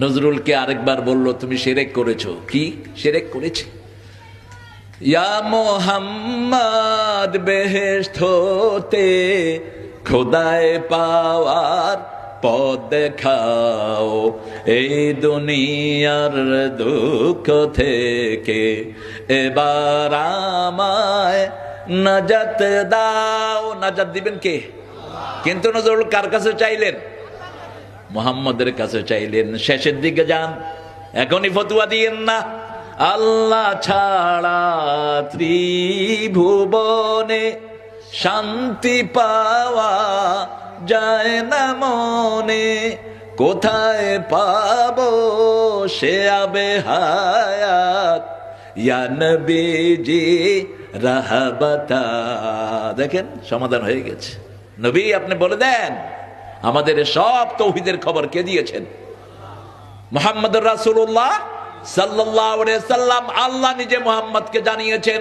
নজরুলকে আরেকবার বলল, তুমি শিরক করেছো। কি শিরক করেছে? ইয়া মোহাম্মদ বেহেশত হতে খোদায় পাওয়ার পথ দেখাও, এই দুনিয়ার দুঃখ থেকে এবার আমায় নাজাত দাও। নাজাত দিবেন কে? কিন্তু নজরুল কার কাছে চাইলেন? মুহাম্মদের কাছে চাইলেন। শেষের দিকে যান, এখনই ফতুয়া দিয়েন না। আল্লাহ ছাড়া ত্রিভুবনে শান্তি পাওয়া যায় না মনে, কোথায় পাবো সে আবে হায়াত, ইয়া নবীজি রাহবাতা। দেখেন, সমাধান হয়ে গেছে। নবী আপনি বলে দেন, আমাদের সব তৌহিদের খবর কে দিয়েছেন? মুহাম্মদুর রাসূলুল্লাহ সাল্লাল্লাহু আলাইহি সাল্লাম। আল্লাহ নিজে মুহাম্মদকে জানিয়েছেন।